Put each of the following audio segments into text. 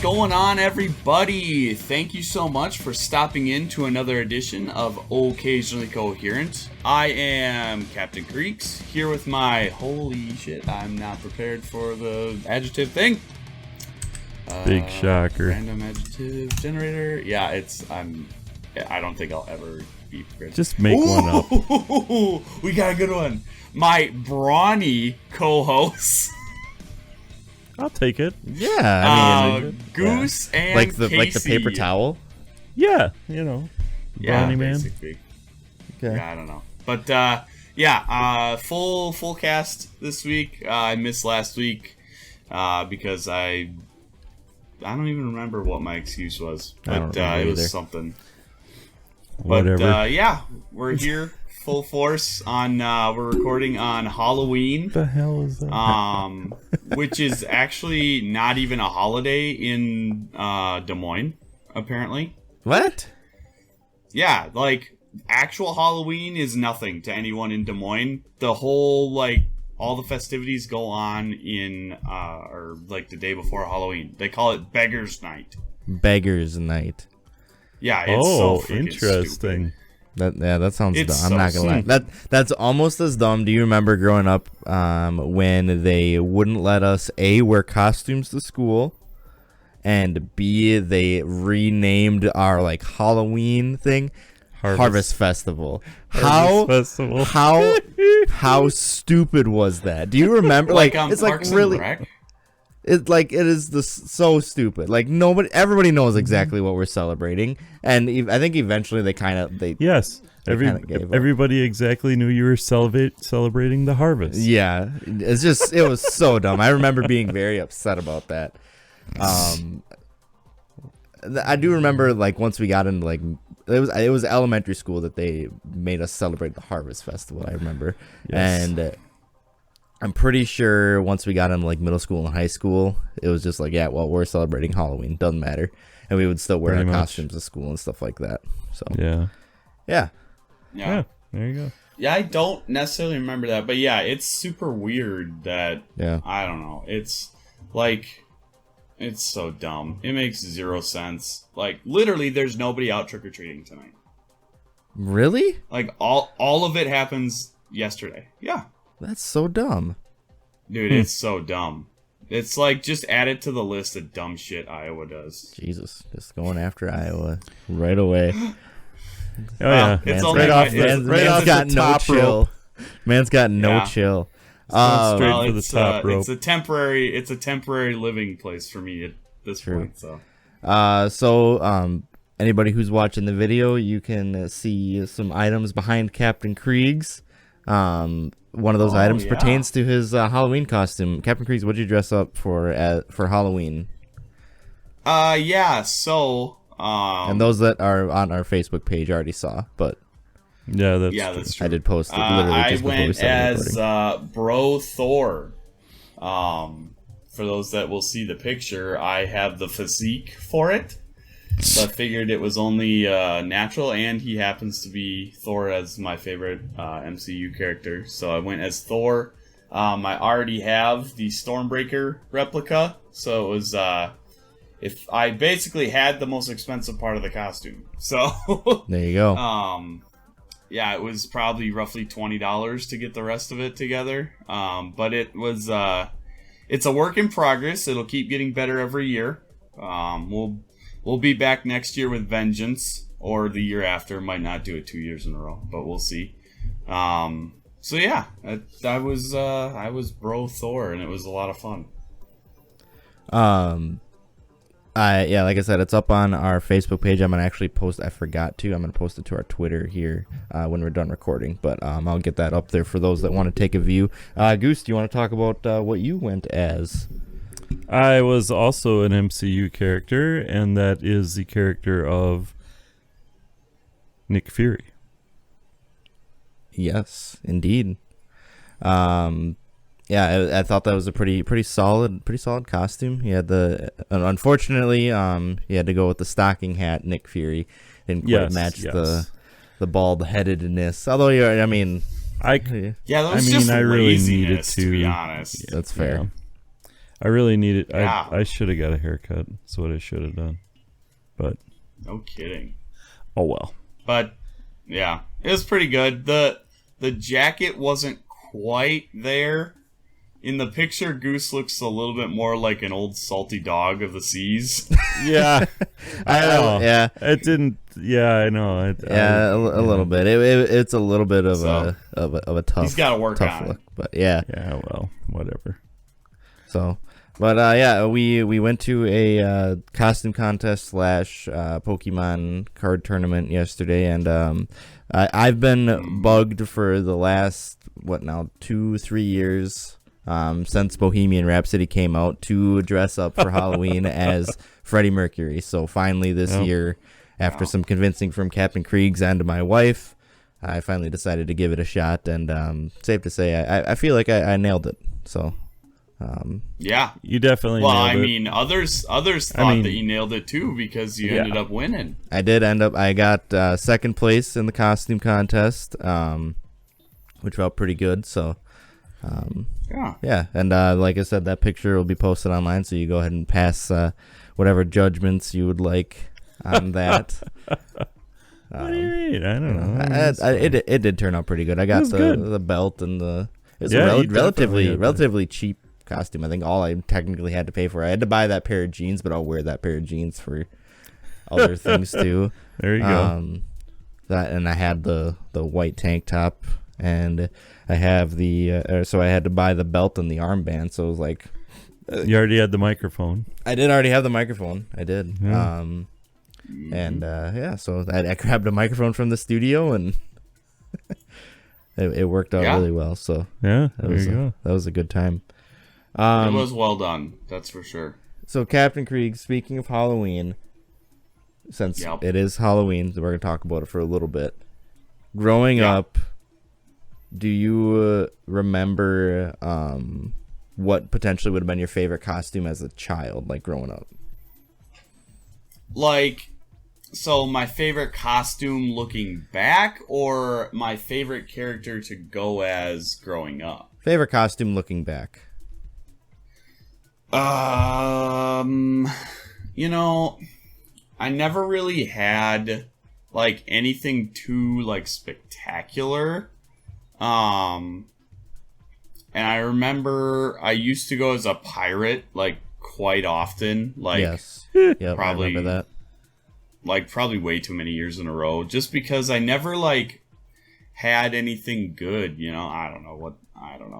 going on, everybody? Thank you so much for stopping in to another edition of Occasionally Coherent. I am Captain Creeks, here with my... Holy shit, I'm not prepared for the adjective thing. Big shocker. Random adjective generator. Yeah, I don't think I'll ever be prepared. Just make one up. We got a good one. My brawny co-host... I'll take it. Yeah, I mean, Goose and like the Casey. paper towel. Yeah, you know, Brownie man. Basically. Okay. Yeah, I don't know, but full cast this week. I missed last week because I don't even remember what my excuse was, I don't but remember it was either. something. Whatever. But yeah, we're here full force on. We're recording on Halloween. What the hell is that? Which is actually not even a holiday in Des Moines, apparently. What? Yeah, like, actual Halloween is nothing to anyone in Des Moines. The whole, all the festivities go on in, the day before Halloween. They call it Beggar's Night. Beggar's Night. Yeah, it's so freaking interesting. stupid. That sounds It's dumb. I'm not so gonna lie. That's almost as dumb. Do you remember growing up when they wouldn't let us A, wear costumes to school, and B, they renamed our Halloween thing Harvest Festival. Festival. How stupid was that? Do you remember? It's Parks and really. Rec? It is so stupid. Everybody knows exactly what we're celebrating, and I think eventually they Yes. kinda gave up. Everybody exactly knew you were celebrating the harvest. Yeah, it was so dumb. I remember being very upset about that. I do remember once we got into it was elementary school that they made us celebrate the Harvest Festival. I remember, Yes. and I'm pretty sure once we got into middle school and high school, it was just we're celebrating Halloween. Doesn't matter, and we would still wear our Pretty much. costumes to school and stuff like that. So Yeah. yeah. Yeah. There you go. Yeah, I don't necessarily remember that, but yeah, it's super weird that, Yeah. I don't know, it's so dumb. It makes zero sense. Literally, there's nobody out trick-or-treating tonight. Really? All of it happens yesterday. Yeah. That's so dumb. Dude, it's so dumb. It's just add it to the list of dumb shit Iowa does. Jesus, just going after Iowa right away. Oh yeah. It's Man's only right my- off. it's- Man's it's got the no top chill. Man's got no Yeah. chill. Going straight Well, for the top rope. it's a temporary living place for me at this True. point. So Anybody who's watching the video, you can see some items behind Captain Krieg's. One of those items yeah. pertains to his Halloween costume. Captain Krieg's, what'd you dress up for Halloween? yeah. So And those that are on our Facebook page already saw, but Yeah, that's yeah, true. that's true. I did post it literally I just before we went started as recording. Bro Thor. For those that will see the picture, I have the physique for it. So I figured it was only natural, and he happens to be Thor as my favorite MCU character. So I went as Thor. I already have the Stormbreaker replica, so it was if I basically had the most expensive part of the costume. So There you go. yeah, it was probably roughly $20 to get the rest of it together. But it was it's a work in progress. It'll keep getting better every year. We'll be back next year with vengeance, or the year after. Might not do it 2 years in a row, but we'll see. So yeah, I was Bro Thor, and it was a lot of fun. Like I said, it's up on our Facebook page. I'm gonna actually post. I forgot to. I'm gonna post it to our Twitter here when we're done recording. But I'll get that up there for those that want to take a view. Goose, do you want to talk about what you went as? I was also an MCU character, and that is the character of Nick Fury. Yes, indeed. Yeah, I thought that was a pretty solid costume. He had unfortunately, he had to go with the stocking hat. Nick Fury didn't quite match the bald headedness. Although, I mean, Yeah, that was just I really needed laziness, to be honest. That's fair. I really needed. Yeah. I should have got a haircut. That's what I should have done. But No kidding. oh well. But yeah, it was pretty good. The jacket wasn't quite there. In the picture, Goose looks a little bit more like an old salty dog of the seas. Yeah, I know. Yeah. It didn't. Yeah, I know. Yeah, a little bit. It's a little bit of a tough. He's got to work tough on look, it. but yeah. Yeah, well, whatever. So, but yeah, we went to a costume contest / Pokemon card tournament yesterday, and I've been bugged for the last 2-3 years since Bohemian Rhapsody came out to dress up for Halloween as Freddie Mercury. So finally this year, after some convincing from Captain Kriegs and my wife, I finally decided to give it a shot, and safe to say, I feel like I nailed it. So. Yeah. You definitely. Well, nailed I it. mean, others thought that you nailed it too because you ended up winning. I did end up. I got second place in the costume contest, which felt pretty good. So, yeah, and like I said, that picture will be posted online, so you go ahead and pass whatever judgments you would like on that. What do you mean? I don't know. It did turn out pretty good. I got the belt and the. It's Yeah, a you definitely had that. relatively cheap costume. I think all I technically had to pay for. I had to buy that pair of jeans, but I'll wear that pair of jeans for other things too. There you go. That, and I had the white tank top, and I have so I had to buy the belt and the armband. So it was like, You already had the microphone. I did already have the microphone. I did. Yeah. And yeah, so I grabbed a microphone from the studio, and it worked out really well. So Yeah, there you go. that was a good time. It was well done, that's for sure. So Captain Krieg, speaking of Halloween, since it is Halloween, we're going to talk about it for a little bit. Growing up, do you remember what potentially would have been your favorite costume as a child, like growing up? So my favorite costume looking back, or my favorite character to go as growing up? Favorite costume looking back. I never really had anything too spectacular. And I remember I used to go as a pirate quite often. Yes. Yep, probably I remember that. Probably way too many years in a row, just because I never had anything good, I don't know,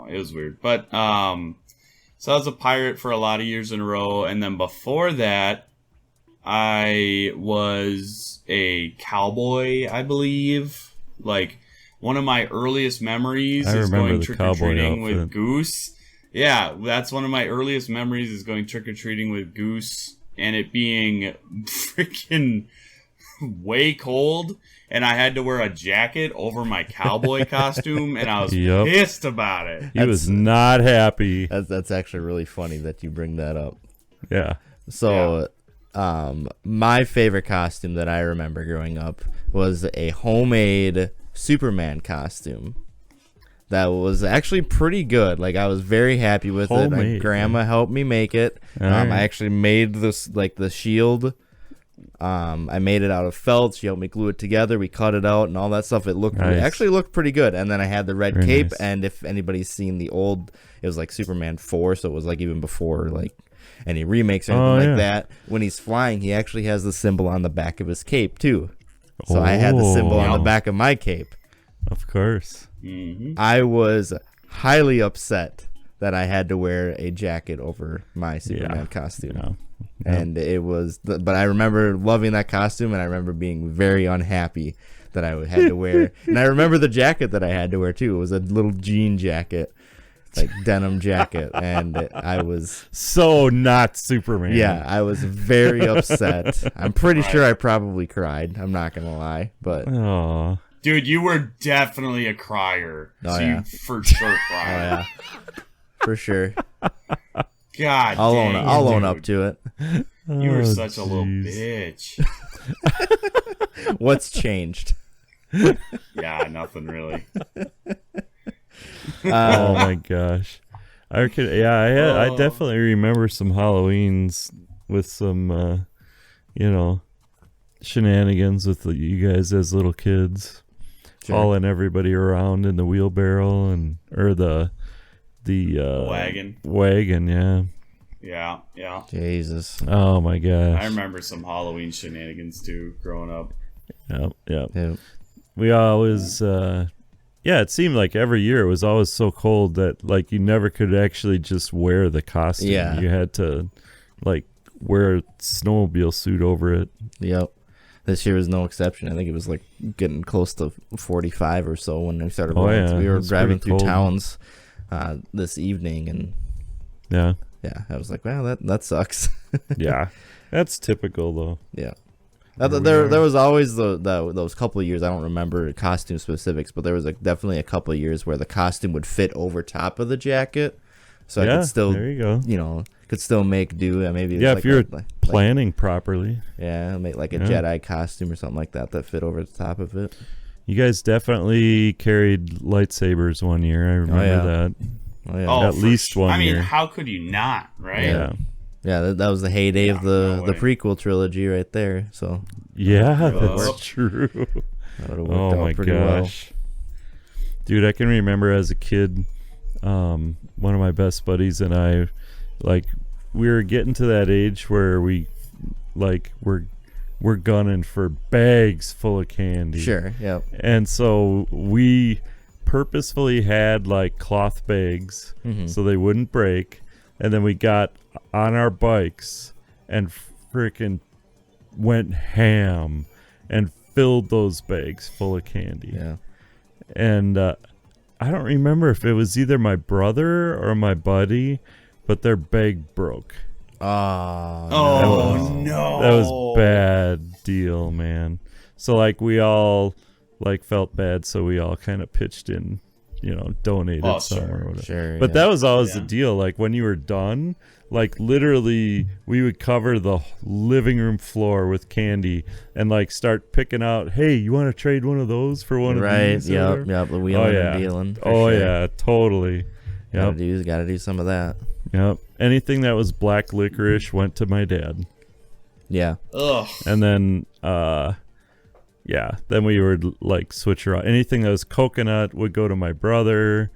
it was weird. But so I was a pirate for a lot of years in a row, and then before that I was a cowboy, I believe. One of my earliest memories is going trick-or-treating with Goose. Yeah, that's one of my earliest memories, is going trick-or-treating with Goose, and it being freaking way cold, and I had to wear a jacket over my cowboy costume, and I was pissed about it. He was not happy. That's actually really funny that you bring that up. Yeah. So, my favorite costume that I remember growing up was a homemade Superman costume. That was actually pretty good. I was very happy with it. My grandma helped me make it. I actually made this, the shield. I made it out of felt. She helped me glue it together. We cut it out and all that stuff. It actually looked pretty good. And then I had the red cape. Nice. And if anybody's seen the old, it was Superman 4. So it was even before any remakes or anything that. When he's flying, he actually has the symbol on the back of his cape too. So I had the symbol on the back of my cape. Of course. Mm-hmm. I was highly upset that I had to wear a jacket over my Superman costume. Yeah. And it was, but I remember loving that costume, and I remember being very unhappy that I had to wear. And I remember the jacket that I had to wear too. It was a little jean jacket, denim jacket, and I was so not Superman. Yeah, I was very upset. I'm pretty sure I probably cried. I'm not gonna lie, but dude, you were definitely a crier. You for sure cried. For sure. God, I'll own up to it. You were such a little bitch. What's changed? Yeah, nothing really. Oh my gosh. I Oh. definitely remember some Halloweens with some, shenanigans with you guys as little kids, Sure. hauling everybody around in the wheelbarrow or the Wagon. wagon. Yeah. Yeah. Jesus. Oh my gosh. I remember some Halloween shenanigans too, growing up. Yep. Yeah. We always, it seemed like every year it was always so cold that like you never could actually just wear the costume. Yeah. You had to like wear a snowmobile suit over it. Yep. This year was no exception. I think it was like getting close to 45 or so when we started Oh, rolling. yeah. We were It's driving pretty through cold. towns this evening, and Yeah. I was like, well, that sucks. Yeah. That's typical though. Yeah. Where we There are. was always those couple of years. I don't remember costume specifics, but there was definitely a couple of years where the costume would fit over top of the jacket, so I could still, there you go. could still make do. Maybe it was Yeah, like if you're like, planning properly. make like a Yeah. Jedi costume or something like that fit over the top of it. You guys definitely carried lightsabers one year. I remember yeah. that. Oh yeah, Oh, At least one I mean, year. how could you not, right? Yeah. That was the heyday of no the way. prequel trilogy right there. So Yeah, That that's worked. true. that would have worked Oh out my pretty well. gosh. Dude, I can remember as a kid, one of my best buddies and I, like, we were getting to that age where we're gunning for bags full of candy. Sure. Yep. And so we purposefully had like cloth bags Mhm. so they wouldn't break. And then we got on our bikes and freaking went ham and filled those bags full of candy. Yeah. And I don't remember if it was either my brother or my buddy, but their bag broke. Oh. Oh no. no, That was bad deal, man. So like we all like felt bad, so we all kind of pitched in, donated Oh, some sure, or whatever. Sure. But yeah. that was always the Yeah. deal. Like when you were done, like literally we would cover the living room floor with candy and like start picking out, hey, you want to trade one of those for one right. of these? or Yep. whatever? Yep. The wheeling yeah. and dealing. for Oh sure. yeah, totally. Yep. Gotta do some of that. Yep. Anything that was black licorice went to my dad. Yeah. Ugh. And then then we would like switch around. Anything that was coconut would go to my brother.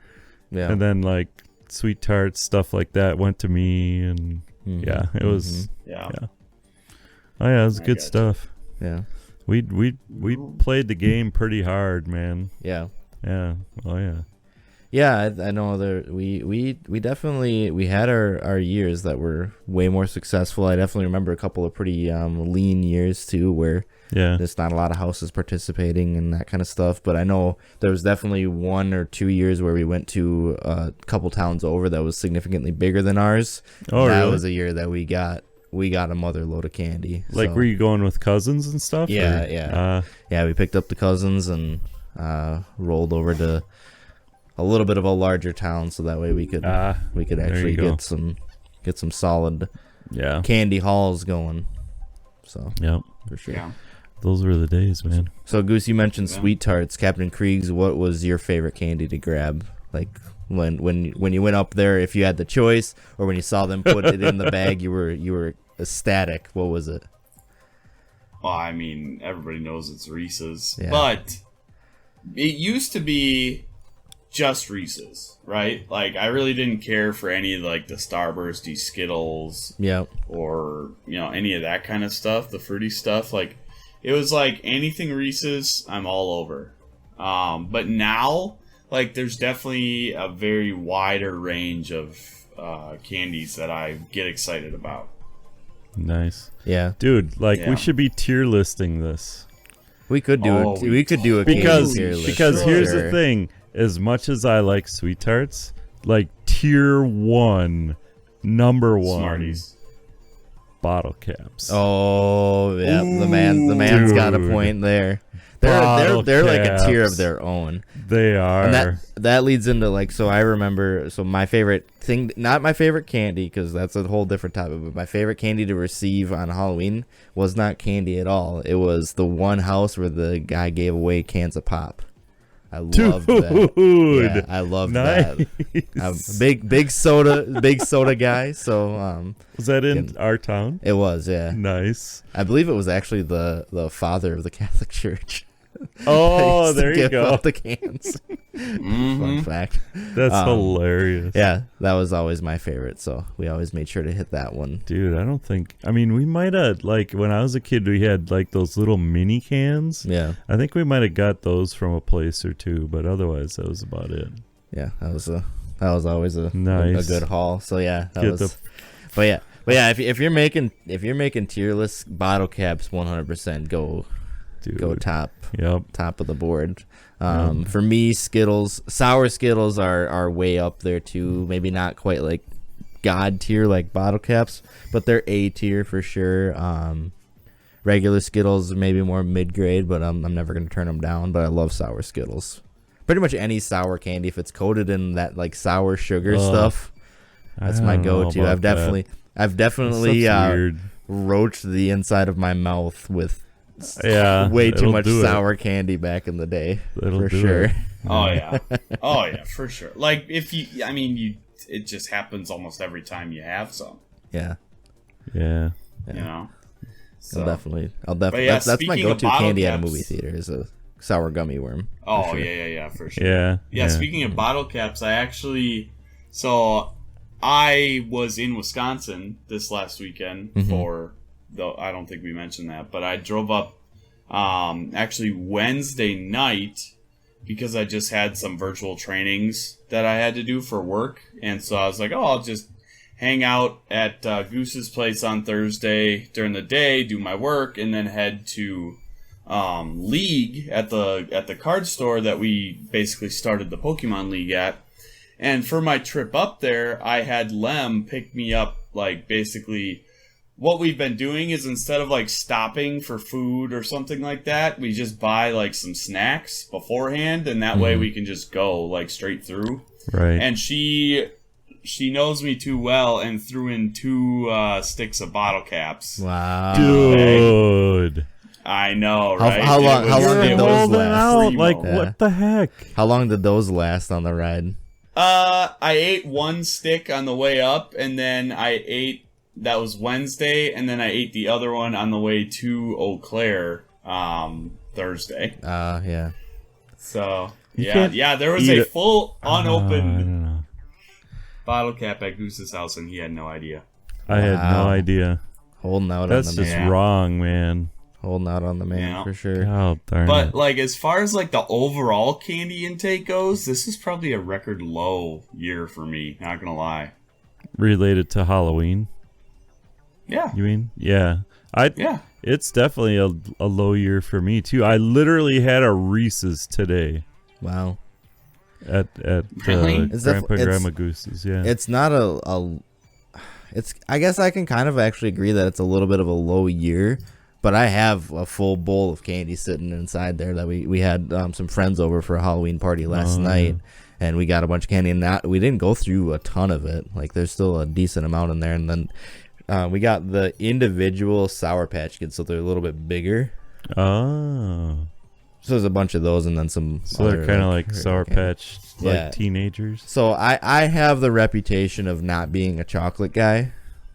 Yeah. And then like sweet tarts, stuff like that went to me. And Mhm. yeah, it was Yeah. Yeah. Oh yeah, it was I good gotcha. stuff. Yeah. We played the game pretty hard, man. Yeah. Yeah. Oh yeah. Yeah, I know that we definitely we had our years that were way more successful. I definitely remember a couple of pretty lean years too, where Yeah. there's not a lot of houses participating and that kind of stuff. But I know there was definitely 1 or 2 years where we went to a couple towns over that was significantly bigger than ours. Oh that really? was a year that we got a mother load of candy. Like So, were you going with cousins and stuff? Yeah, or- yeah. Yeah, we picked up the cousins and rolled over to a little bit of a larger town, so that way we could there actually you go. get some solid Yeah. candy hauls going. So Yep. for sure. Yeah. Those were the days, man. So Goose, you mentioned Yeah. sweet tarts. Captain Krieg's, what was your favorite candy to grab? Like when you went up there, if you had the choice, or when you saw them put it in the bag, you were ecstatic. What was it? Well, I mean, everybody knows it's Reese's, Yeah. but it used to be just Reese's, right? Like, I really didn't care for any of like the Starbursty Skittles Yeah. or any of that kind of stuff, the fruity stuff. Like, it was like anything Reese's, I'm all over. But now, like, there's definitely a very wider range of candies that I get excited about. Nice. Yeah. Dude, like Yeah. we should be tier listing this. We could do Oh, we could do a candy Because tier list, because for here's sure. the thing, as much as I like sweet tarts, like tier 1, number 1 Smarties. bottle caps. Oh yeah, the man's got a Dude. point there. Bottle They're like a tier caps. of their own. They are. And that leads into like, so I remember, so my favorite thing, not my favorite candy, because that's a whole different topic, but my favorite candy to receive on Halloween was not candy at all. It was the one house where the guy gave away cans of pop. I love that. Dude, Yeah, I love nice. that. I'm a big soda guy. So Was that in our town? it was, yeah. Nice. I believe it was actually the father of the Catholic Church. Oh, Used to there you give go. out the cans. Fun fact. That's hilarious. Yeah, that was always my favorite. So we always made sure to hit that one. Dude, I don't think. I mean, we might have, like, when I was a kid, we had, like, those little mini cans. Yeah, I think we might have got those from a place or two, but otherwise, that was about it. yeah, that was always a Nice. good haul. So yeah, that Get was. the- But yeah, if you're making tierless bottle caps, 100% go Dude. top Yep. of the board. For me, Skittles, sour Skittles are way up there too. Maybe not quite like god tier like bottle caps, but they're A tier for sure. Regular Skittles maybe more mid grade, but I'm never gonna turn them down. But I love sour Skittles. Pretty much any sour candy, if it's coated in that like sour sugar stuff, that's I my don't know go-to. about I've that. definitely Stuff's weird. roached the inside of my mouth with Yeah, way too it'll much do it. sour candy back in the day. It'll for do sure. it. Oh yeah, oh yeah, for sure. Like if I mean, it just happens almost every time you have some. Yeah, Yeah. You know. So, I'll definitely. yeah, That's my speaking of go-to bottle candy at a caps- movie theater is a sour gummy worm. oh sure. yeah, for sure. Yeah. Speaking of bottle caps, I was in Wisconsin this last weekend for, though I don't think we mentioned that, but I drove up actually Wednesday night because I just had some virtual trainings that I had to do for work. And so I was like, I'll just hang out at Goose's place on Thursday during the day, do my work, and then head to League at the card store that we basically started the Pokemon League at. And for my trip up there, I had Lem pick me up. Like, basically, what we've been doing is instead of like stopping for food or something like that, we just buy like some snacks beforehand, and that way we can just go like straight through. Right. And she knows me too well and threw in 2 sticks of bottle caps. Wow. Dude. I know, right? how long- how long You're did those holding last? out. Like, Primo. what the heck? How long did those last on the ride? I ate 1 stick on the way up, and then that was Wednesday, and then I ate the other one on the way to Eau Claire, Thursday. Yeah. So, You can't there was eat a it. full I unopened don't know. bottle cap at Goose's house, and he had no idea. I had no Wow. idea. Holding out That's on the just man. Yeah. wrong, man. Holding out on the man Yeah. for sure. Oh, darn But, it. like, as far as, like, the overall candy intake goes, this is probably a record low year for me, not gonna lie. Related to Halloween, Yeah. you mean? Yeah. Yeah. It's definitely a low year for me, too. I literally had a Reese's today Wow. at Really? It's Grandpa def- and it's- Grandma Goose's, yeah. It's not it's I guess I can kind of actually agree that it's a little bit of a low year, but I have a full bowl of candy sitting inside there that we had some friends over for a Halloween party last night, and we got a bunch of candy, and we didn't go through a ton of it. Like, there's still a decent amount in there, and then we got the individual Sour Patch Kids, so they're a little bit bigger. Oh. So there's a bunch of those, and then some So they're other, kind of like regular Sour candy. Patch, Yeah. like teenagers? So I have the reputation of not being a chocolate guy.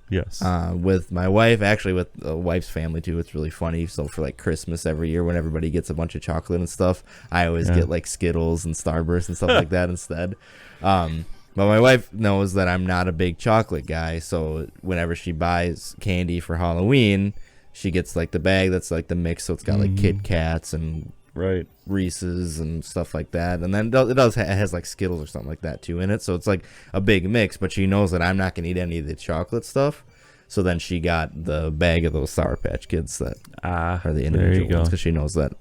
Yes. With my wife, actually with the wife's family too. It's really funny. So for like Christmas every year, when everybody gets a bunch of chocolate and stuff, I always Yeah. get like Skittles and Starburst and stuff like that instead. But my wife knows that I'm not a big chocolate guy, so whenever she buys candy for Halloween, she gets like the bag that's like the mix, so it's got like Kit Kats and right. Reese's and stuff like that, and then it has like Skittles or something like that too in it, so it's like a big mix, but she knows that I'm not gonna eat any of the chocolate stuff, so then she got the bag of those Sour Patch Kids that are the there you individual go. ones, because she knows that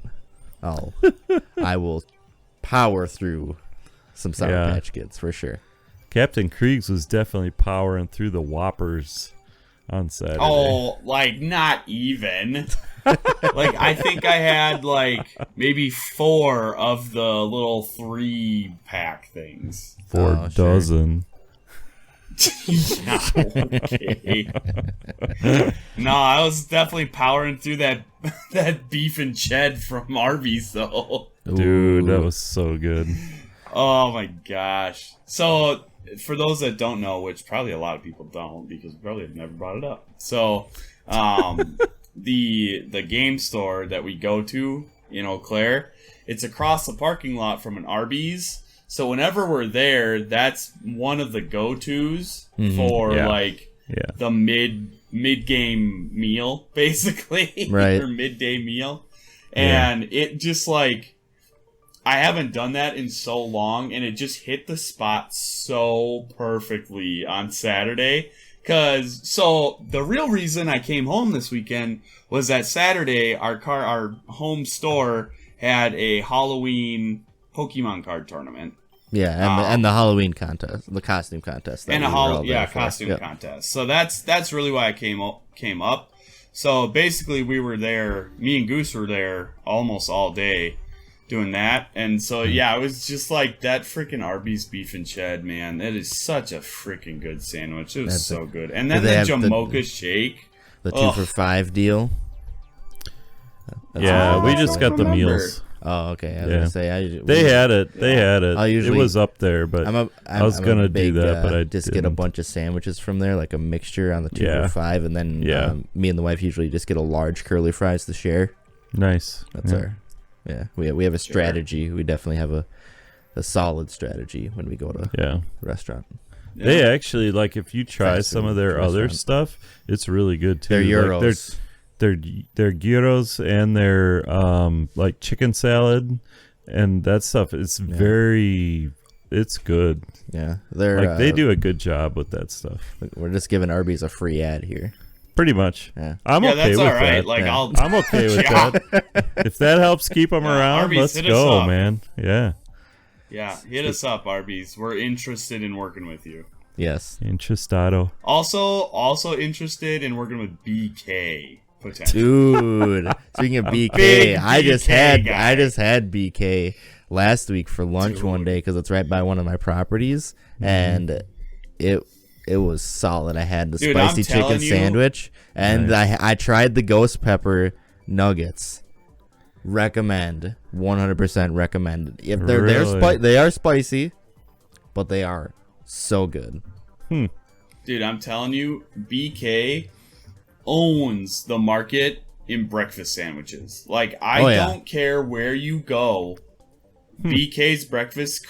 I will power through some Sour Yeah. Patch Kids for sure. Captain Kriegs was definitely powering through the Whoppers on Saturday. Oh, like, not even. Like, I think I had, like, maybe 4 of the little 3-pack things. 4 Oh, sure. dozen. Yeah, okay. No, I was definitely powering through that beef and ched from Arby's, though. Dude, that Ooh. was so good. Oh my gosh. So for those that don't know, which probably a lot of people don't because we probably have never brought it up. So the game store that we go to in Eau Claire, it's across the parking lot from an Arby's. So whenever we're there, that's one of the go-tos for Yeah. like Yeah. the mid game meal, basically. Right. Or midday meal. Yeah. And it just like I haven't done that in so long, and it just hit the spot so perfectly on Saturday. So the real reason I came home this weekend was that Saturday our home store had a Halloween Pokemon card tournament. Yeah, and the Halloween contest, the costume contest. that And a we were all there for. costume Yep. contest. So that's really why I came up. So basically, we were there. Me and Goose were there almost all day doing that. And so yeah, it was just like that freaking Arby's beef and shed, man. That is such a freaking good sandwich. It was That's so good. And then they the have Jamocha shake. The 2 Ugh. for $5 deal. That's Yeah, what we it was. just got the remember. meals. Oh, okay. I was Yeah. gonna say They had it. They had it. I usually- it was up there, but I was gonna do big, that, but I just get a didn't. bunch of sandwiches from there, like a mixture on the 2 Yeah. for $5, and then Yeah. me and the wife usually just get a large curly fries to share. Nice. That's our we have a strategy. We definitely have a solid strategy when we go to Yeah. the restaurant. They actually like if you try Fast some food of their other restaurant. stuff, it's really good too. They're Like, euros. their gyros and their like chicken salad and that stuff. It's very, it's good. Yeah, they're Like they do a good job with that stuff. We're just giving Arby's a free ad here. Pretty much. Yeah. I'm Yeah, okay that's with all right. that. Like Yeah. I'll I'm okay with Yeah. that. If that helps keep them Yeah, around, Arby's, let's hit us go, up. man. Yeah. Yeah, hit us up, Arby's. We're interested in working with you. Yes. Inchestado. Also interested in working with BK potentially. Dude, speaking of BK, big I just BK guy. had BK last week for lunch one day because it's right by one of my properties, and it was solid. I had the Dude, I'm spicy chicken telling you- sandwich, and Nice. I tried the ghost pepper nuggets. Recommend, 100% recommend. If Really? they are spicy, but they are so good. Dude, I'm telling you, BK owns the market in breakfast sandwiches. Like, I Oh, yeah. don't care where you go. BK's breakfast,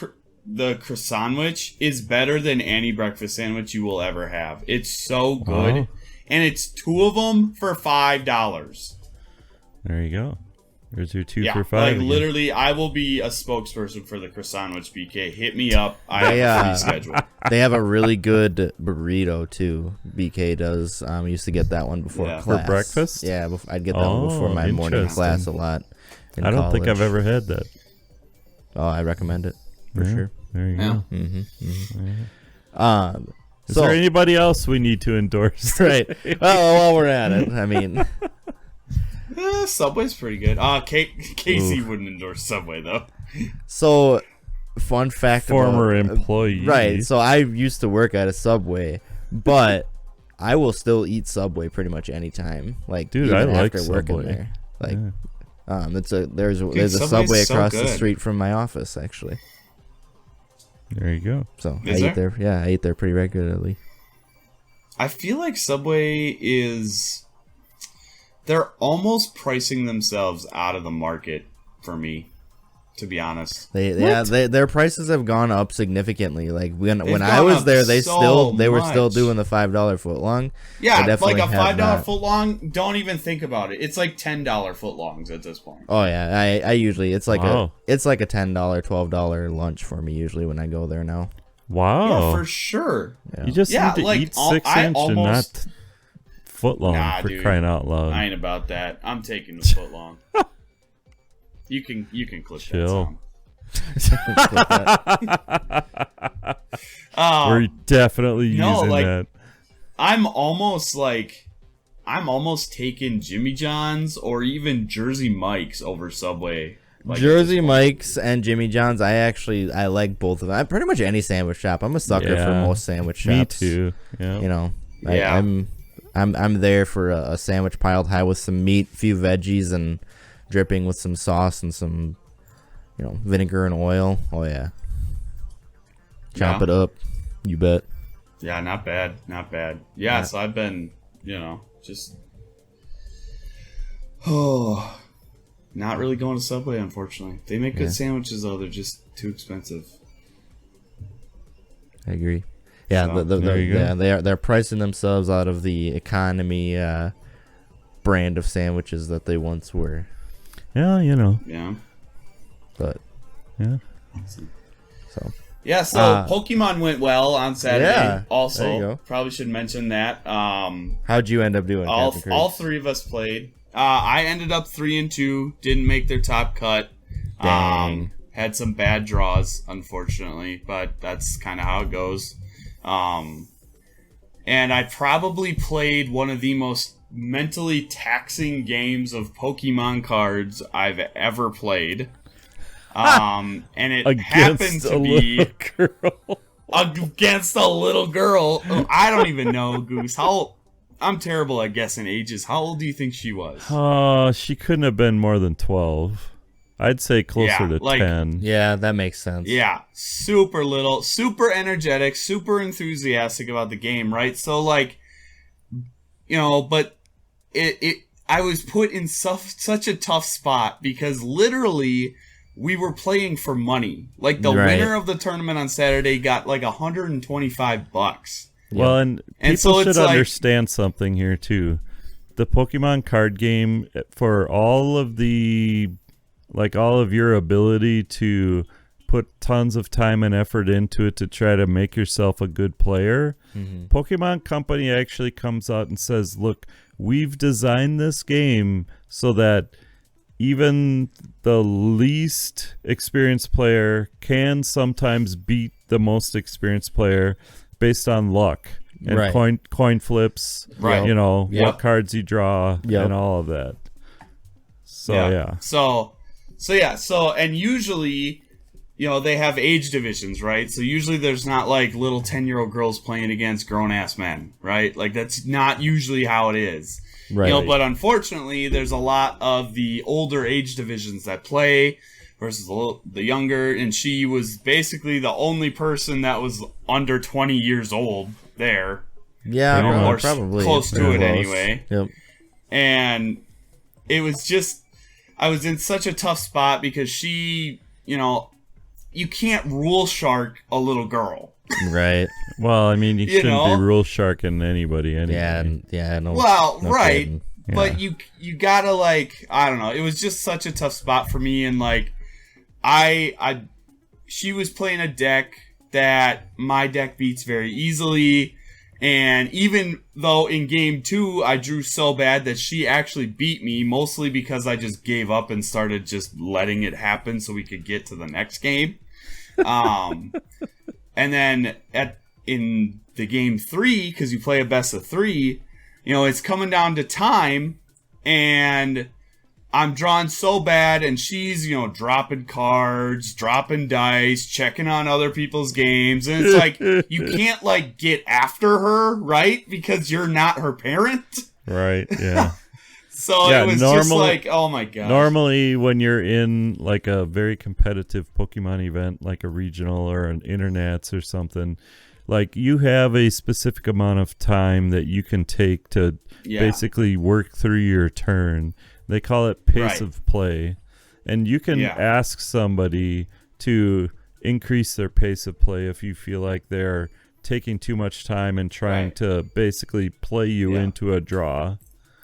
the croissant is better than any breakfast sandwich you will ever have. It's so good. Oh. And it's 2 of them for $5. There you go. There's your 2 Yeah, for 5. like again. literally, I will be a spokesperson for the croissant BK. Hit me up. I They, have a free schedule. They have a really good burrito too. BK does. I used to get that one before Yeah. For class. breakfast? Yeah, I'd get that one before Oh, my morning interesting. class a lot. in I don't think I've college. ever had that. Oh, I recommend it for Yeah, sure. There you Yeah. go. Is So there anybody else we need to endorse? right. Well, while we're at it, I mean, Subway's pretty good. Casey wouldn't endorse Subway though. so fun fact. Former about, employee. Right. So I used to work at a Subway, but I will still eat Subway pretty much anytime. Like, Dude, even I like after working Subway. there. Like, Yeah. there's a Subway's Subway so across the good. street from my office actually. There you go. So Is I eat there. Yeah, I eat there pretty regularly. I feel like Subway is. They're almost pricing themselves out of the market for me, to be honest. Their prices have gone up significantly. Like when I gone was up there, so they were still much. doing the $5 foot long. Yeah, They definitely like a have $5 not. foot long. Don't even think about it. It's like $10 foot longs at this point. Oh yeah, I usually it's like Wow. a $10, $12 lunch for me usually when I go there now. Wow. Yeah, for sure. Yeah. You just Yeah, need to like, eat I 6 inch and almost- not foot long Nah, for dude. crying out loud. I ain't about that. I'm taking the foot long. You can clip Chill. that song. We're definitely no, using like- that. I'm almost taking Jimmy John's or even Jersey Mike's over Subway. Like, Jersey Mike's and Jimmy John's, I like both of them. Pretty much any sandwich shop. I'm a sucker for Yeah. most sandwich Me shops. too. Yeah. You know, Yeah. I'm there for a sandwich piled high with some meat, few veggies, and dripping with some sauce and some, vinegar and oil. Oh yeah. Chop Yeah. it up. You bet. Yeah, not bad. Yeah, so I've been, just not really going to Subway, unfortunately. They make good sandwiches, though. They're just too expensive. I agree. Yeah, So, there you go. they're pricing themselves out of the economy brand of sandwiches that they once were. Yeah, Yeah. But yeah. so Yeah, so Pokemon went well on Saturday. Yeah, there you Also, go. probably should mention that. how'd you end up doing? Captain Cruz? All three of us played. I ended up 3-2. Didn't make their top cut. Dang. Had some bad draws, unfortunately, but that's kind of how it goes. And I probably played one of the most mentally taxing games of Pokemon cards I've ever played. And it happened to be girl. against a little girl. Oh, I don't even know, Goose. I'm terrible at guessing ages. How old do you think she was? She couldn't have been more than 12. I'd say closer to 10. Yeah, that makes sense. Yeah, super little, super energetic, super enthusiastic about the game, right? So but I was put in such a tough spot because literally we were playing for money. Like the Right. winner of the tournament on Saturday got like $125. Well, and And people so should it's like- understand something here too. The Pokemon card game, for all of your ability to put tons of time and effort into it to try to make yourself a good player, Pokemon Company actually comes out and says, look, we've designed this game so that even the least experienced player can sometimes beat the most experienced player based on luck and Right. coin flips, Right. what Yep. cards you draw Yep. and all of that. So yeah. So and usually, they have age divisions, right? So usually there's not like little 10-year-old girls playing against grown-ass men, right? Like that's not usually how it is. Right. But unfortunately, there's a lot of the older age divisions that play versus the younger, and she was basically the only person that was under 20 years old there. Yeah, Pretty or much. probably close to pretty it close. anyway. Yep. And it was just, I was in such a tough spot because she, you can't rule shark a little girl. Right. Well, I mean, you You shouldn't know? be rule sharking anybody anyway. Yeah. No. Well, no right. kidding. But you gotta I don't know. It was just such a tough spot for me, and she was playing a deck that my deck beats very easily, and even though in game 2 I drew so bad that she actually beat me, mostly because I just gave up and started just letting it happen so we could get to the next game. And then in the game 3, because you play a best of 3. It's coming down to time, and I'm drawn so bad, and she's, dropping cards, dropping dice, checking on other people's games, and it's like, you can't, get after her, right? Because you're not her parent. Right, yeah. So Yeah, it was just normal- like, oh my god. Normally, when you're in a very competitive Pokemon event, like a regional or an internets or something, you have a specific amount of time that you can take to basically work through your turn. They call it pace Right. of play. And you can ask somebody to increase their pace of play if you feel like they're taking too much time and trying Right. to basically play you into a draw.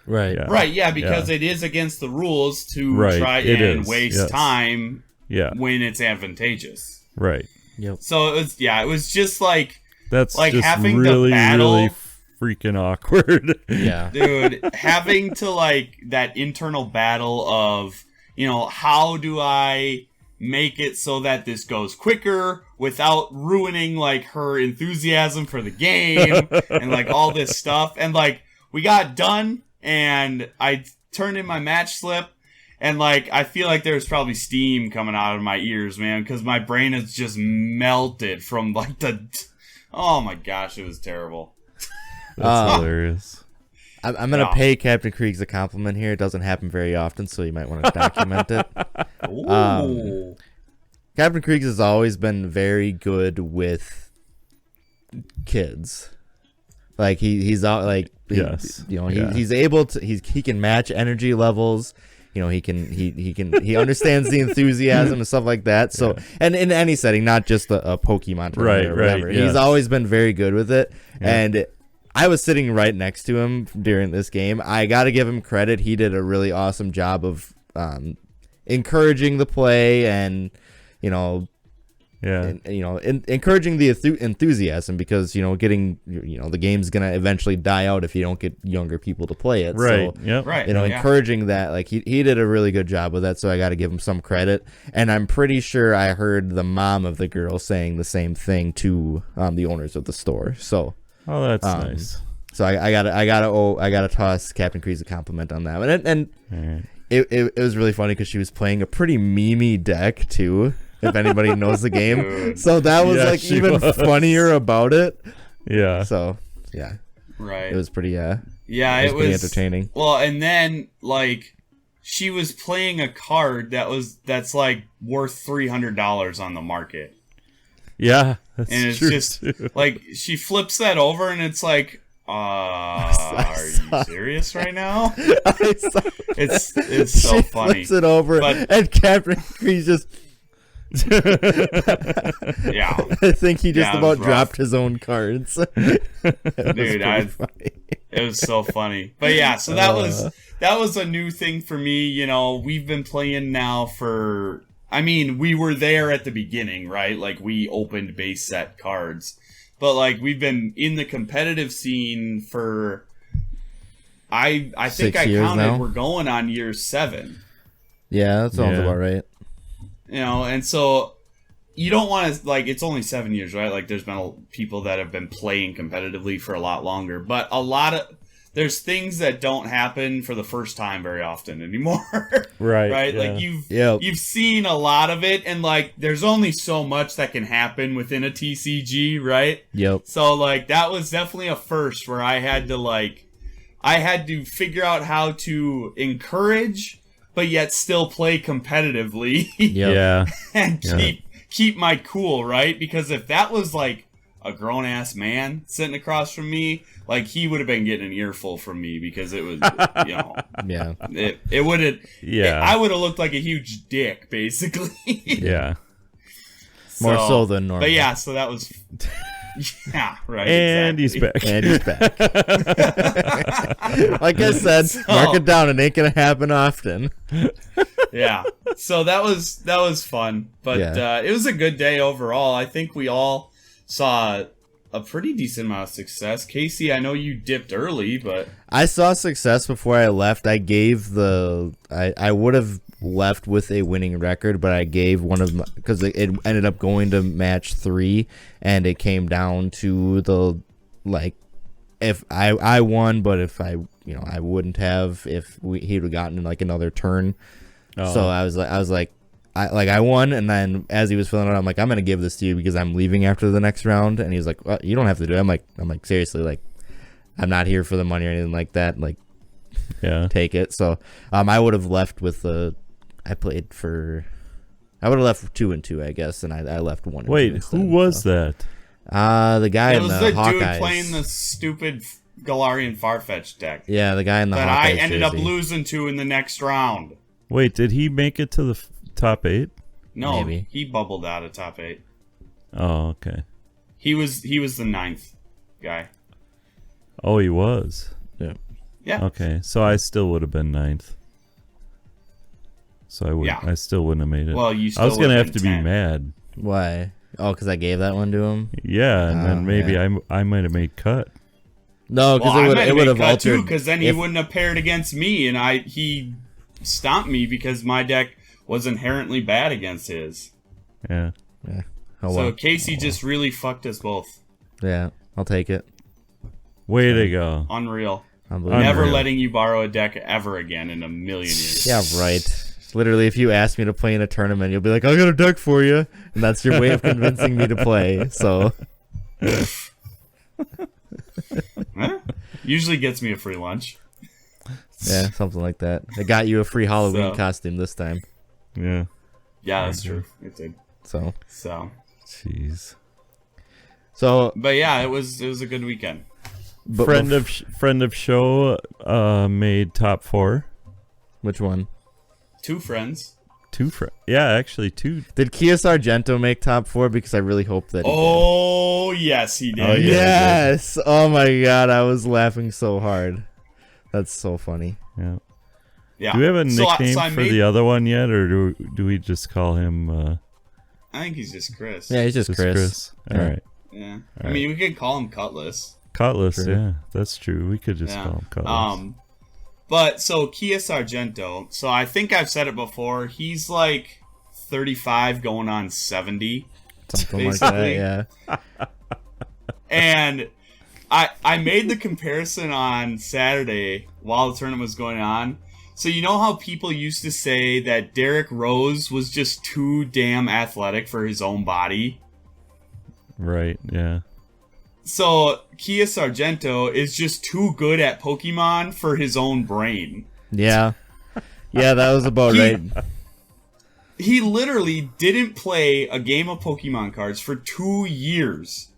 Right. Yeah. Right, yeah, because it is against the rules to Right, try it and is, waste yes. time Yeah, when it's advantageous. right. Yep. So it was just That's Like, just having to really, battle- really freaking awkward. Yeah. dude, having to that internal battle of, how do I make it so that this goes quicker without ruining her enthusiasm for the game and all this stuff. And we got done, and I turned in my match slip, and I feel like there's probably steam coming out of my ears, man, because my brain has just melted from oh my gosh, it was terrible. That's hilarious. I'm gonna Yeah. pay Captain Kriegs a compliment here. It doesn't happen very often, so you might want to document it. Ooh. Captain Kriegs has always been very good with kids. Like he's out like Yes. he's able to he can match energy levels. He understands the enthusiasm and stuff like that. So and in any setting, not just a Pokemon tournament or whatever. Yes. He's always been very good with it. Yeah. And I was sitting right next to him during this game. I got to give him credit. He did a really awesome job of encouraging the play and encouraging the enthusiasm, because getting the game's gonna eventually die out if you don't get younger people to play it. Right. So, Yep. Right. encouraging that, like he did a really good job with that. So I got to give him some credit. And I'm pretty sure I heard the mom of the girl saying the same thing to the owners of the store. So. Oh, that's nice. So I gotta toss Captain Kriegs a compliment on that one. And Right. it was really funny because she was playing a pretty memey deck too, if anybody knows the game. Dude. So that was like she even was. funnier about it. Yeah. So yeah, Right. it was pretty yeah, it was pretty entertaining. Well, and then like she was playing a card that's like worth $300 on the market. Yeah. That's And it's true just too. like she flips that over and it's like, are you serious right now? It's so She funny. flips it over, But- and Captain Kriegs just. Yeah. I think he just Yeah, it about was rough. dropped his own cards. It was Dude, pretty funny. it was so funny. But yeah, so that was a new thing for me. We've been playing now we were there at the beginning, right? Like we opened base set cards. But like we've been in the competitive scene for I think 6 I years counted now? we're going on year 7. Yeah, that sounds Yeah. about right. And so you don't want to, like, it's only 7 years, right? Like, there's been people that have been playing competitively for a lot longer, but there's things that don't happen for the first time very often anymore. Right. Right? Yeah. Like, Yep. you've seen a lot of it, and, like, there's only so much that can happen within a TCG, right? Yep. So, like, that was definitely a first where I had to figure out how to encourage, but yet still play competitively. Yep. Yeah. And Yeah. keep my cool, right? Because if that was like a grown ass man sitting across from me, like he would have been getting an earful from me, because it was Yeah. it would have Yeah. I would have looked like a huge dick, basically. Yeah. More so than normal. But yeah, so that was yeah, right. And exactly. he's back. And he's back. Like I said, mark it down. It ain't gonna happen often. Yeah. So that was fun, but Yeah. it was a good day overall. I think we all saw a pretty decent amount of success. Casey, I know you dipped early, but I saw success before I left. I gave I would have left with a winning record, but I gave one of my, because it ended up going to match 3, and it came down to the, like, if I won, but if I wouldn't have if he'd have gotten like another turn. Oh. So I was like I won, and then as he was filling it out, I'm like, I'm gonna give this to you because I'm leaving after the next round. And he was like, well, you don't have to do it. I'm like seriously, like, I'm not here for the money or anything like that. Like, Yeah. take it. So I would have left with I would have left 2 and 2, I guess, and I left 1 and 2 Wait, instead, who was so. that? The guy it in was the the dude Hawkeyes. playing the stupid Galarian Farfetch deck Yeah, the guy in the that Hawkeyes I ended up jersey. losing to in the next round. Wait, did he make it to the top 8? No, Maybe. he bubbled out of top 8. Oh, okay. He was the 9th guy. Oh, he was. Yeah. Yeah. Okay, so I still would have been 9th. So Yeah. I still wouldn't have made it. Well, you I still was gonna would've have to been be 10. mad. Why? Oh, because I gave that one to him. Yeah, and then maybe yeah. I might have made cut. No, Well, because I it would have cut too, altered. because then he if- wouldn't have paired against me, and he stomped me because my deck was inherently bad against his. Yeah. Yeah. Oh, So well. Casey just really fucked us both. Yeah, I'll take it. Way to go. Unreal. Unbelievable. Never Unreal. letting you borrow a deck ever again in a million years. Yeah, right. Literally, if you ask me to play in a tournament, you'll be like, I got a deck for you. And that's your way of convincing me to play. So, Huh? Usually gets me a free lunch. yeah, something like that. I got you a free Halloween So- costume this time. Yeah. Yeah, that's true. It did. So, Jeez. but yeah, it was a good weekend. but Friend of show made top 4. which one? 2 friends. Yeah, actually 2. Did Kia Sargento make top 4? Because I really hope that. Oh, yes, he did. Oh, yeah. Yes! Oh my god, I was laughing so hard. That's so funny. Yeah. Yeah. Do we have a nickname I for the other one yet, or do we just call him? I think he's just Chris. Yeah, he's just Chris. All right. Yeah. I mean, we could call him Cutlass. Cutlass. True. Yeah, that's true. We could just Yeah. call him Cutlass. But so Kia Sargento. So I think I've said it before. He's like 35, going on 70. Something like that, Basically. yeah. And I made the comparison on Saturday while the tournament was going on. So you know how people used to say that Derrick Rose was just too damn athletic for his own body? Right. Yeah. So Kia Sargento is just too good at Pokemon for his own brain. Yeah. Yeah, that was about right. He literally didn't play a game of Pokemon cards for 2 years.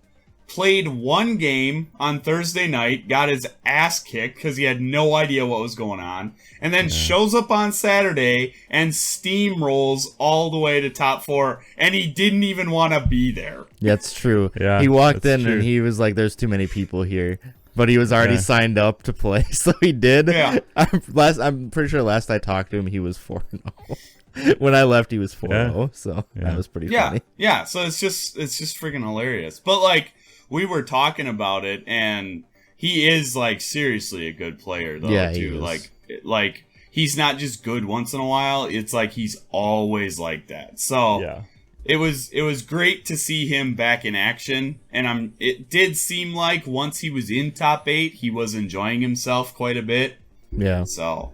Played one game on Thursday night, got his ass kicked because he had no idea what was going on, and then shows up on Saturday and steamrolls all the way to top 4, and he didn't even want to be there. That's true. Yeah, he walked that's in true. and he was like, "There's too many people here," but he was already signed up to play, so he did. Yeah. I'm pretty sure last I talked to him, he was 4-0. When I left, he was 4-0, so that was pretty funny. Yeah. So it's just freaking hilarious. But like we were talking about it, and he is like seriously a good player though. Yeah, too. he is. Like he's not just good once in a while. It's like he's always like that. So Yeah. it was great to see him back in action, and it did seem like once he was in top 8, he was enjoying himself quite a bit. Yeah. So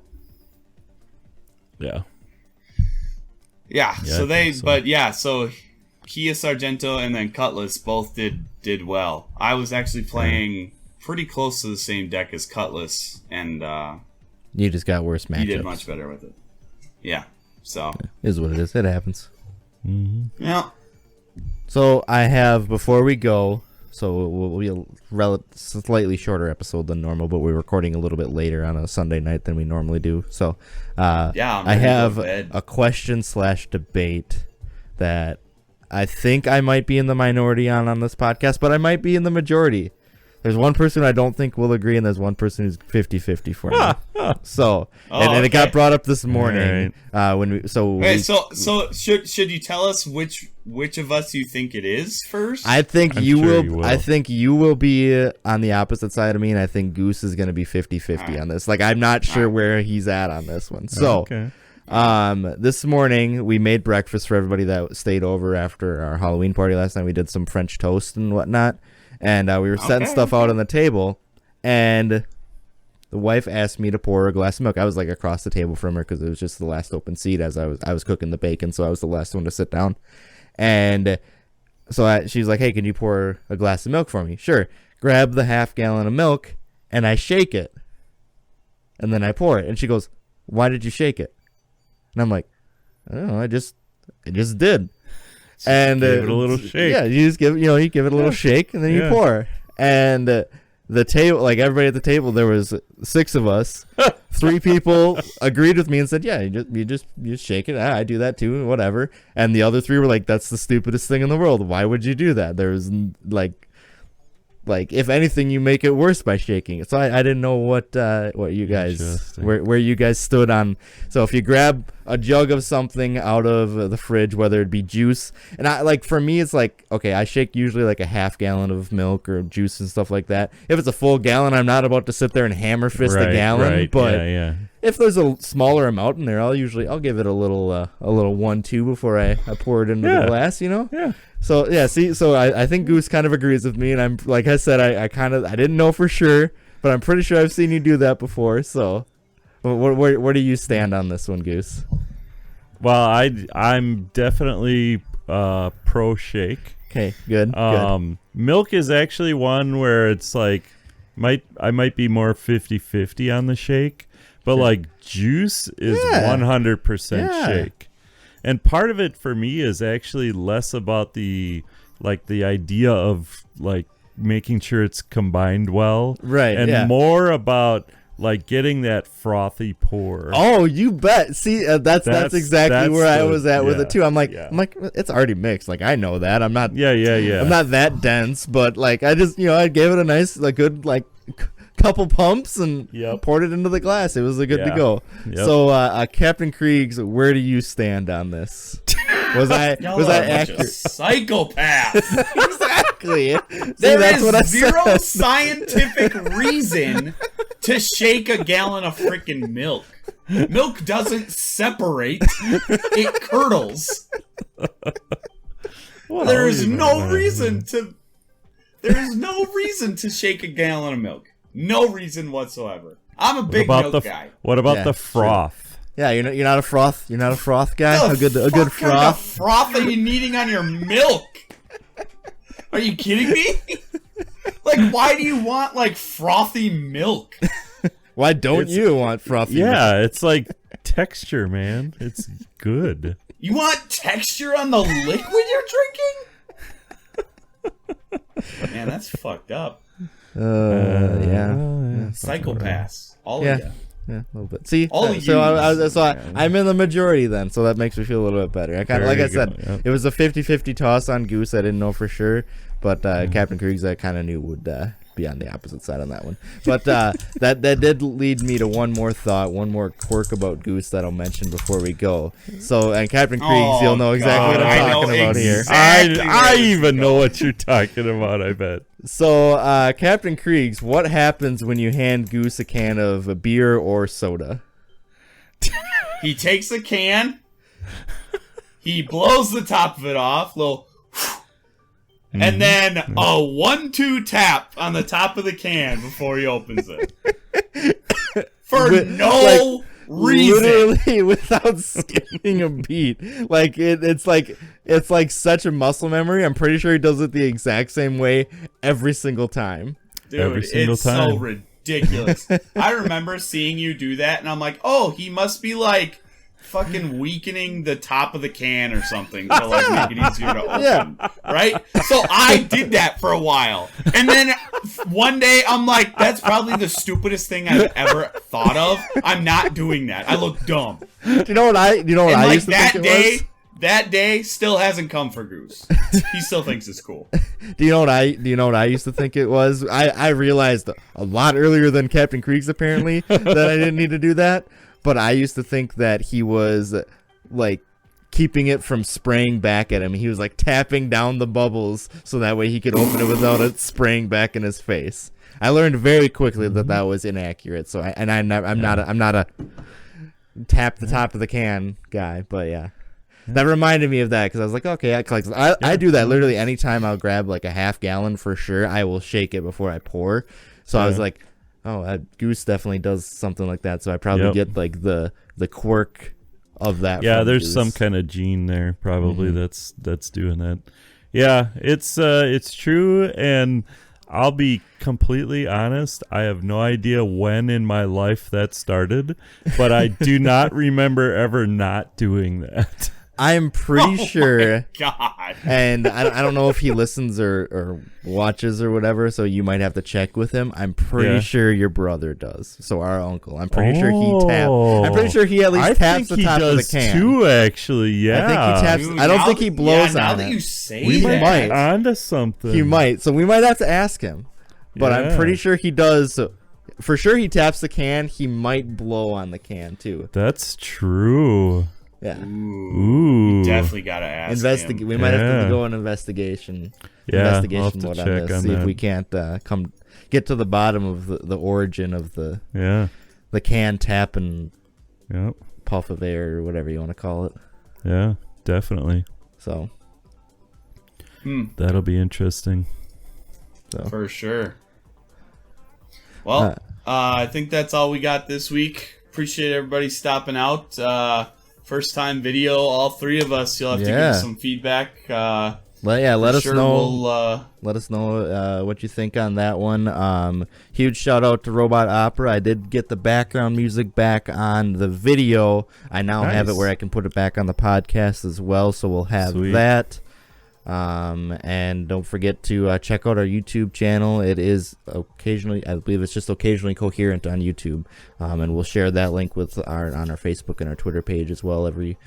Yeah. yeah, Yeah, so I they, think so. but yeah, so Kia Sargento and then Cutlass both did well. I was actually playing pretty close to the same deck as Cutlass, and You just got worse matchups. he did much better with it. Yeah, so Is what it is. It happens. yeah, So I have, before we go, so it will be a slightly shorter episode than normal, but we're recording a little bit later on a Sunday night than we normally do. So yeah. I'm I ready to go have to bed. a question/debate that I think I might be in the minority on this podcast, but I might be in the majority. There's one person I don't think will agree, and there's one person who's 50-50 for me. So, and it got brought up this morning when we. So, Okay, so should you tell us which of us you think it is first? I think I'm you sure will. you will. I think you will be on the opposite side of me, and I think Goose is going to be 50-50 on this. Like, I'm not sure where he's at on this one. So, Okay. this morning we made breakfast for everybody that stayed over after our Halloween party last night. We did some French toast and whatnot, and we were setting stuff out on the table, and the wife asked me to pour her a glass of milk. I was like across the table from her because it was just the last open seat as I was cooking the bacon, so I was the last one to sit down. And so she's like, "Hey, can you pour a glass of milk for me?" Sure. Grab the half gallon of milk, and I shake it, and then I pour it. And she goes, "Why did you shake it?" And I'm like, "I don't know. I just did." And Give it a little shake. Yeah, you just give you give it a little shake, and then you pour. And the table, like everybody at the table, there was 6 of us. 3 people agreed with me and said, "Yeah, you just shake it. I do that too, whatever." And the other 3 were like, "That's the stupidest thing in the world. Why would you do that?" There was like if anything, you make it worse by shaking it. So I didn't know what you guys Interesting. where you guys stood on. So if you grab a jug of something out of the fridge, whether it be juice, and I like for me it's like, okay, I shake usually like a half gallon of milk or juice and stuff like that. If it's a full gallon, I'm not about to sit there and hammer fist a gallon. Right. But yeah. if there's a smaller amount in there, I'll give it a little 1-2 before I pour it into the glass. Yeah. So yeah, so I think Goose kind of agrees with me, and I'm like I said, I didn't know for sure, but I'm pretty sure I've seen you do that before. So, where do you stand on this one, Goose? Well, I'm definitely pro shake. Okay, good. Milk is actually one where it's like I might be more 50-50 on the shake, but like juice is 100% shake. And part of it for me is actually less about the idea of like making sure it's combined well, Right, and yeah. more about like getting that frothy pour. Oh, you bet. See, that's exactly where I was at with it too. I'm like, it's already mixed. Like, I know that. I'm not. Yeah. I'm not that dense, but like, I just, I gave it a nice, like, good, like, couple pumps and poured it into the glass. It was good to go. Yep. So, Captain Kriegs, where do you stand on this? Was I accurate? Psychopath. Exactly. There that's is what I zero said. scientific reason to shake a gallon of freaking milk. Milk doesn't separate; it curdles. Well, There is no reason to shake a gallon of milk. No reason whatsoever. I'm a big milk guy. What about Yeah, the froth? Yeah, you're not a froth. You're not a froth guy. The A good fuck kind froth. of froth are you needing on your milk? Are you kidding me? Like, why do you want like frothy milk? Why don't you want frothy? milk? Yeah, it's like texture, man. It's good. You want texture on the liquid you're drinking? Man, that's fucked up. Yeah. Psychopaths. All Yeah. of you. Yeah, a little bit. See, All I'm in the majority then, so that makes me feel a little bit better. I kind of, like I said, Yep. it was a 50-50 toss on Goose. I didn't know for sure, but Captain Kriegs I kind of knew would be on the opposite side on that one. But that did lead me to one more thought, one more quirk about Goose that I'll mention before we go. So, and Captain Kriegs, you'll know exactly what I'm talking about here. Exactly I where this even is know going. what you're talking about, I bet. So, Captain Kriegs, what happens when you hand Goose a can of beer or soda? He takes a can, he blows the top of it off, and then a 1-2 tap on the top of the can before he opens it. For no reason. Literally without skipping a beat. Like it's like such a muscle memory. I'm pretty sure he does it the exact same way every single time. Dude, Every single it's so time. ridiculous. I remember seeing you do that, and I'm like, oh, he must be like fucking weakening the top of the can or something to like make it easier to open. Right? So I did that for a while. And then one day I'm like, that's probably the stupidest thing I've ever thought of. I'm not doing that. I look dumb. Do you know what I And used to like think it was? that day still hasn't come for Goose. He still thinks it's cool. Do you know what I used to think it was? I realized a lot earlier than Captain Kriegs apparently that I didn't need to do that. But I used to think that he was like keeping it from spraying back at him. He was like tapping down the bubbles so that way he could open it without it spraying back in his face. I learned very quickly that was inaccurate. So I'm not a tap the top of the can guy. But yeah. That reminded me of that because I was like, okay, I do that literally anytime I'll grab like a half gallon for sure. I will shake it before I pour. So I was like, oh, Goose definitely does something like that. So I probably get like the quirk of that. Yeah, from there's Goose. some kind of gene there probably that's doing that. Yeah, it's true, and I'll be completely honest. I have no idea when in my life that started, but I do not remember ever not doing that. I'm pretty sure, God. and I don't know if he listens or watches or whatever, so you might have to check with him. I'm pretty sure your brother does. So our uncle. I'm pretty sure he taps. I'm pretty sure he at least taps the top of the can. Too, actually, yeah. I think he taps. Dude, I don't now think he that- blows now on that it. you say We that, might. Onto something. He might. So we might have to ask him. But I'm Yeah. pretty sure he does. So for sure he taps the can. He might blow on the can too. That's true. Yeah. Ooh. Definitely gotta ask him. We might have Yeah. to go on investigation. Yeah, I'll have investigation to mode check on this. on See if that. we can't get to the bottom of the origin of the can tap and Yep. puff of air or whatever you want to call it. Yeah, definitely. So That'll be interesting. For sure. Well, I think that's all we got this week. Appreciate everybody stopping out. First time video, all three of us. You'll have to give us some feedback. let For us sure know. we'll, Let us know what you think on that one. Huge shout out to Robot Opera. I did get the background music back on the video. I now have it Nice. where I can put it back on the podcast as well. So we'll have Sweet. that. And don't forget to check out our YouTube channel. It is occasionally, I believe it's just occasionally coherent on YouTube. And we'll share that link with on our Facebook and our Twitter page as well every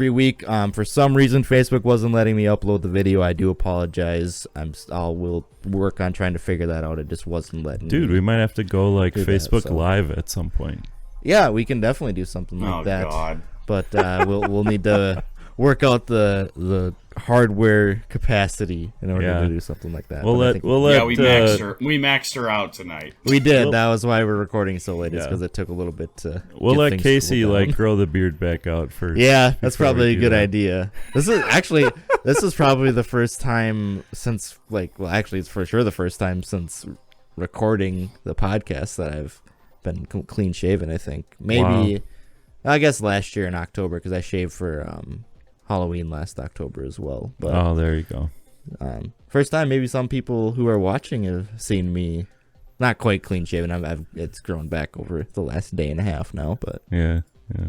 week. For some reason, Facebook wasn't letting me upload the video. I do apologize. We'll work on trying to figure that out. It just wasn't letting Dude, me. we might have to go like do that, Facebook so. Live at some point. Yeah, we can definitely do something like oh that. God. But we'll need to work out the hardware capacity in order Yeah. to do something like that. We'll But I let think we'll let Yeah, we maxed her out tonight. we did. we'll- That was why we're recording so late. It's Yeah. because it took a little bit to. we'll get let things Casey cooled down. like grow the beard back out first. Yeah, that's before we probably a do good that. idea. This is probably the first time since it's for sure the first time since recording the podcast that I've been clean shaven. I think maybe, I guess last year in October because I shaved for Halloween last October as well. But Oh, there you go. first time maybe some people who are watching have seen me not quite clean shaven. It's grown back over the last day and a half now, but Yeah. Yeah.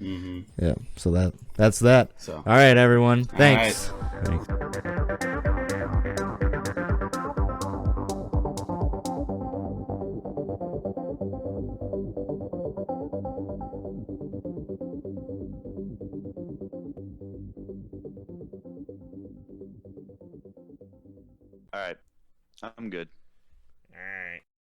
Mm-hmm. yeah. So that's that. So. All right, everyone. Thanks. Thanks. All right. I'm good.